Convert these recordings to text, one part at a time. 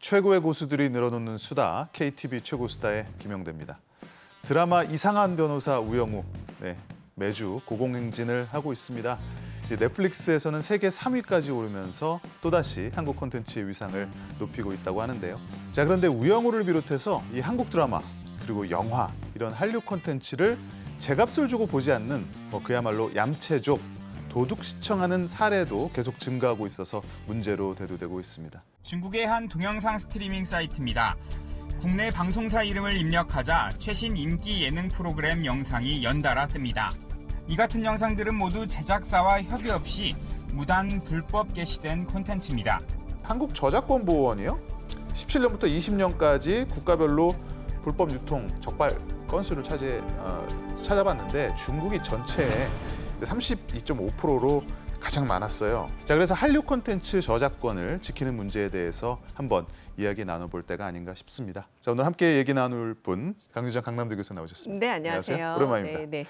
최고의 고수들이 늘어놓는 수다, KTV 최고 수다의 김영대입니다. 드라마 이상한 변호사 우영우, 매주 고공행진을 하고 있습니다. 넷플릭스에서는 세계 3위까지 오르면서 또다시 한국 콘텐츠의 위상을 높이고 있다고 하는데요. 자, 그런데 우영우를 비롯해서 이 한국 드라마 그리고 영화 이런 한류 콘텐츠를 제값을 주고 보지 않는 그야말로 얌체족, 도둑 시청하는 사례도 계속 증가하고 있어서 문제로 대두되고 있습니다. 중국의 한 동영상 스트리밍 사이트입니다. 국내 방송사 이름을 입력하자 최신 인기 예능 프로그램 영상이 연달아 뜹니다. 이 같은 영상들은 모두 제작사와 협의 없이 무단 불법 게시된 콘텐츠입니다. 한국저작권보호원이요? 17년부터 20년까지 국가별로 불법 유통 적발 건수를 찾아봤는데 중국이 전체의 32.5%로 가장 많았어요. 자, 그래서 한류 콘텐츠 저작권을 지키는 문제에 대해서 한번 이야기 나눠볼 때가 아닌가 싶습니다. 자, 오늘 함께 얘기 나눌 분 강유정 강남대 교수 나오셨습니다. 네, 안녕하세요. 오랜만입니다. 네.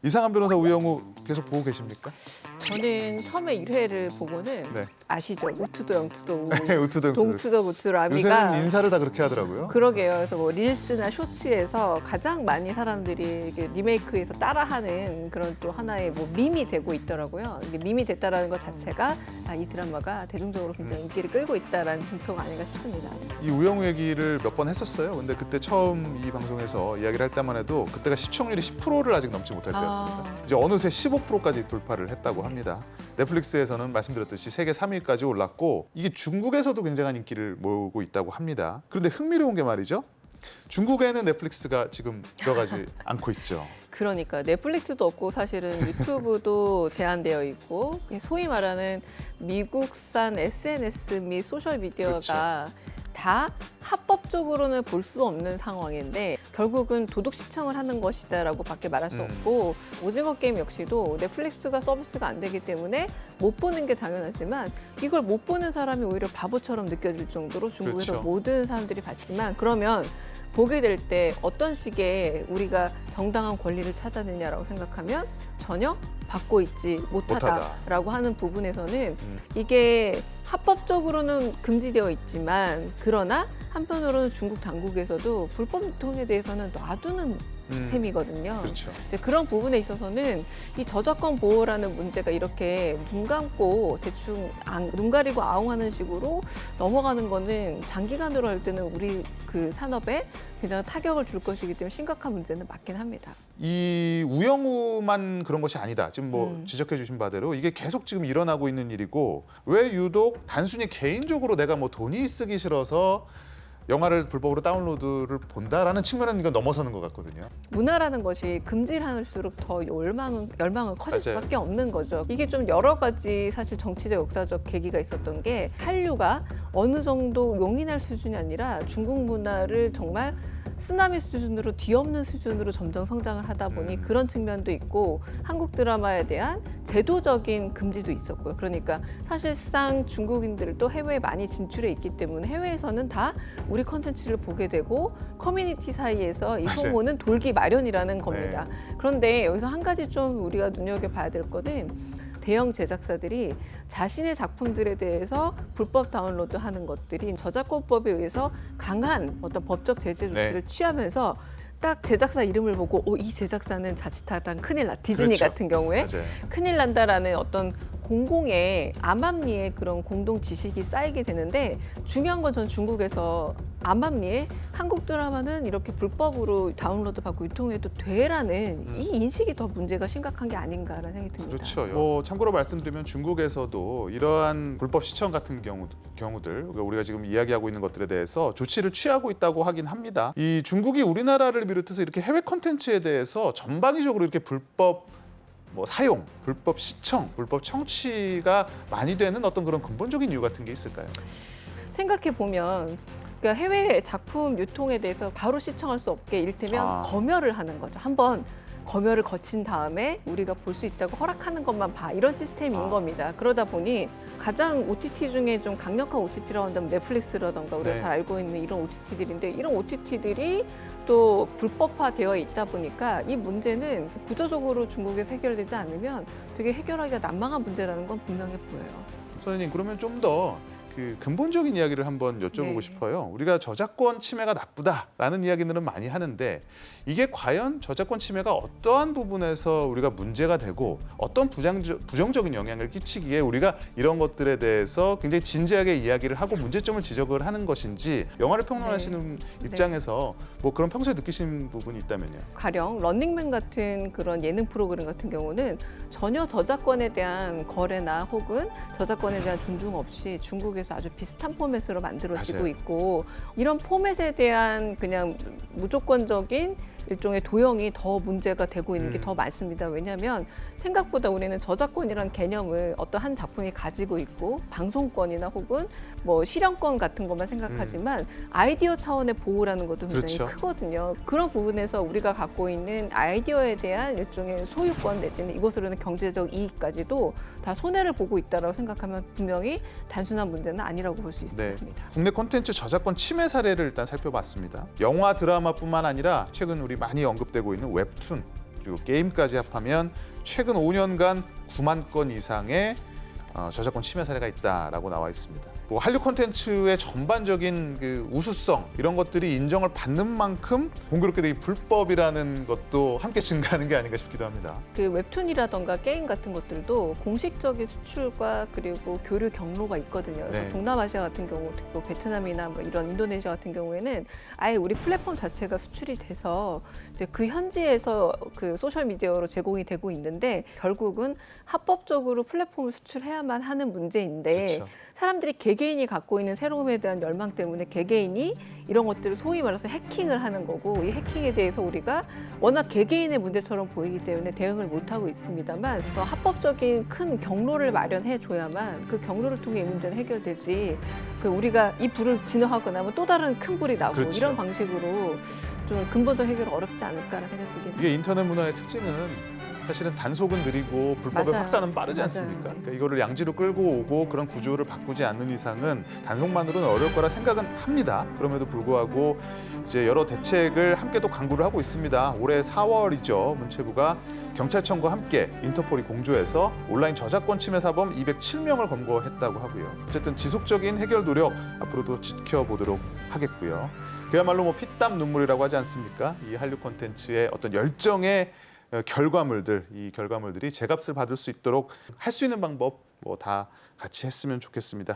이상한 변호사 우영우 계속 보고 계십니까? 저는 처음에 1회를 보고는 아시죠? 우투도 영투도 우투도 동투도 우투 라미가 요새는 인사를 다 그렇게 하더라고요. 그러게요. 그래서 뭐 릴스나 쇼츠에서 가장 많이 사람들이 리메이크해서 따라하는 그런 또 하나의 뭐 밈이 되고 있더라고요. 이게 밈이 됐다라는 것 자체가 이 드라마가 대중적으로 굉장히 인기를 끌고 있다라는 증표가 아닌가 싶습니다. 이 우영우 얘기를 몇 번 했었어요. 근데 그때 처음 이 방송에서 이야기를 할 때만 해도 그때가 시청률이 10%를 아직 넘지 못할 때였습니다. 이제 어느새 15%까지 돌파를 했다고 합니다. 넷플릭스에서는 말씀드렸듯이 세계 3위까지 올랐고 이게 중국에서도 굉장한 인기를 모으고 있다고 합니다. 그런데 흥미로운 게 말이죠. 중국에는 넷플릭스가 지금 들어가지 않고 있죠. 그러니까 넷플릭스도 없고 사실은 유튜브도 제한되어 있고 소위 말하는 미국산 SNS 및 소셜미디어가 다 합법적으로는 볼 수 없는 상황인데 결국은 도둑 시청을 하는 것이다라고 밖에 말할 수 없고 오징어 게임 역시도 넷플릭스가 서비스가 안 되기 때문에 못 보는 게 당연하지만 이걸 못 보는 사람이 오히려 바보처럼 느껴질 정도로 중국에서 모든 사람들이 봤지만 그러면 보게 될 때 어떤 식의 우리가 정당한 권리를 찾아내냐라고 생각하면 전혀 받고 있지 못하다라고 하는 부분에서는 이게 합법적으로는 금지되어 있지만 그러나 한편으로는 중국 당국에서도 불법 유통에 대해서는 놔두는 셈이거든요. 그렇죠. 그런 부분에 있어서는 이 저작권 보호라는 문제가 이렇게 눈 감고 대충 눈 가리고 아웅하는 식으로 넘어가는 거는 장기간으로 할 때는 우리 그 산업에 굉장히 타격을 줄 것이기 때문에 심각한 문제는 맞긴 합니다. 이 우영우만 그런 것이 아니다. 지금 지적해 주신 바대로 이게 계속 지금 일어나고 있는 일이고 왜 유독 단순히 개인적으로 내가 돈이 쓰기 싫어서 영화를 불법으로 다운로드를 본다라는 측면은 이건 넘어서는 것 같거든요. 문화라는 것이 금지를 할수록 더 열망은 커질 맞아요. 수밖에 없는 거죠. 이게 좀 여러 가지 사실 정치적 역사적 계기가 있었던 게 한류가 어느 정도 용인할 수준이 아니라 중국 문화를 정말 쓰나미 수준으로 뒤엎는 수준으로 점점 성장을 하다 보니 그런 측면도 있고 한국 드라마에 대한 제도적인 금지도 있었고요. 그러니까 사실상 중국인들도 해외에 많이 진출해 있기 때문에 해외에서는 다 우리 콘텐츠를 보게 되고 커뮤니티 사이에서 이 소문은 돌기 마련이라는 겁니다. 그런데 여기서 한 가지 좀 우리가 눈여겨봐야 될 거는 대형 제작사들이 자신의 작품들에 대해서 불법 다운로드하는 것들이 저작권법에 의해서 강한 어떤 법적 제재 조치를 취하면서 딱 제작사 이름을 보고 이 제작사는 자칫하다 큰일 나. 디즈니 같은 경우에 큰일 난다라는 어떤 공공의 암암리에 그런 공동 지식이 쌓이게 되는데 중요한 건 전 중국에서 암암리에 한국 드라마는 이렇게 불법으로 다운로드 받고 유통해도 돼라는 이 인식이 더 문제가 심각한 게 아닌가라는 생각이 듭니다. 그렇죠. 참고로 말씀드리면 중국에서도 이러한 불법 시청 같은 경우들 우리가 지금 이야기하고 있는 것들에 대해서 조치를 취하고 있다고 하긴 합니다. 이 중국이 우리나라를 비롯해서 이렇게 해외 콘텐츠에 대해서 전방위적으로 이렇게 불법 사용, 불법 시청, 불법 청취가 많이 되는 어떤 그런 근본적인 이유 같은 게 있을까요? 생각해 보면 그러니까 해외 작품 유통에 대해서 바로 시청할 수 없게 이를테면 검열을 하는 거죠. 한번 검열을 거친 다음에 우리가 볼 수 있다고 허락하는 것만 봐. 이런 시스템인 겁니다. 그러다 보니 가장 OTT 중에 좀 강력한 OTT라고 한다면 넷플릭스라던가 우리가 잘 알고 있는 이런 OTT들인데 이런 OTT들이 또 불법화되어 있다 보니까 이 문제는 구조적으로 중국에서 해결되지 않으면 되게 해결하기가 난망한 문제라는 건 분명해 보여요. 선생님, 그러면 좀 더 그 근본적인 이야기를 한번 여쭤보고 네. 싶어요. 우리가 저작권 침해가 나쁘다라는 이야기들은 많이 하는데 이게 과연 저작권 침해가 어떠한 부분에서 우리가 문제가 되고 어떤 부정적인 영향을 끼치기에 우리가 이런 것들에 대해서 굉장히 진지하게 이야기를 하고 문제점을 지적을 하는 것인지 영화를 평론하시는 입장에서 뭐 그런 평소에 느끼신 부분이 있다면요. 가령 런닝맨 같은 그런 예능 프로그램 같은 경우는 전혀 저작권에 대한 거래나 혹은 저작권에 대한 존중 없이 중국에서 아주 비슷한 포맷으로 만들어지고 맞아요. 있고 이런 포맷에 대한 그냥 무조건적인 일종의 도형이 더 문제가 되고 있는 게 더 많습니다. 왜냐하면 생각보다 우리는 저작권이라는 개념을 어떤 한 작품이 가지고 있고 방송권이나 혹은 뭐 실현권 같은 것만 생각하지만 아이디어 차원의 보호라는 것도 굉장히 그렇죠. 크거든요. 그런 부분에서 우리가 갖고 있는 아이디어에 대한 일종의 소유권 내지는 이것으로는 경제적 이익까지도 다 손해를 보고 있다고 생각하면 분명히 단순한 문제는 아니라고 볼 수 있을 네. 겁니다. 국내 콘텐츠 저작권 침해 사례를 일단 살펴봤습니다. 영화, 드라마뿐만 아니라 최근 우리 많이 언급되고 있는 웹툰 그리고 게임까지 합하면 최근 5년간 9만 건 이상의 저작권 침해 사례가 있다라고 나와 있습니다. 뭐 한류 콘텐츠의 전반적인 그 우수성 이런 것들이 인정을 받는 만큼 공교롭게도 이 불법이라는 것도 함께 증가하는 게 아닌가 싶기도 합니다. 그 웹툰이라던가 게임 같은 것들도 공식적인 수출과 그리고 교류 경로가 있거든요. 그래서 네. 동남아시아 같은 경우, 특히 뭐 베트남이나 뭐 이런 인도네시아 같은 경우에는 아예 우리 플랫폼 자체가 수출이 돼서 이제 그 현지에서 그 소셜 미디어로 제공이 되고 있는데 결국은 합법적으로 플랫폼을 수출해야만 하는 문제인데 그렇죠. 사람들이 개개인이 갖고 있는 새로움에 대한 열망 때문에 개개인이 이런 것들을 소위 말해서 해킹을 하는 거고 이 해킹에 대해서 우리가 워낙 개개인의 문제처럼 보이기 때문에 대응을 못하고 있습니다만 합법적인 큰 경로를 마련해 줘야만 그 경로를 통해 이 문제는 해결되지 그 우리가 이 불을 진화하고 나면 또 다른 큰 불이 나고 그렇죠. 이런 방식으로 좀 근본적 해결은 어렵지 않을까라는 생각이 들긴 이게 인터넷 문화의 특징은 사실은 단속은 느리고 불법의 맞아요. 확산은 빠르지 맞아요. 않습니까? 네. 그러니까 이거를 양지로 끌고 오고 그런 구조를 바꾸지 않는 이상은 단속만으로는 어려울 거라 생각은 합니다. 그럼에도 불구하고 이제 여러 대책을 함께 또 강구를 하고 있습니다. 올해 4월이죠. 문체부가 경찰청과 함께 인터폴이 공조해서 온라인 저작권 침해 사범 207명을 검거했다고 하고요. 어쨌든 지속적인 해결 노력 앞으로도 지켜보도록 하겠고요. 그야말로 뭐 피땀 눈물이라고 하지 않습니까? 이 한류 콘텐츠의 어떤 열정의 결과물들, 이 결과물들이 제값을 받을 수 있도록 할 수 있는 방법 뭐 다 같이 했으면 좋겠습니다.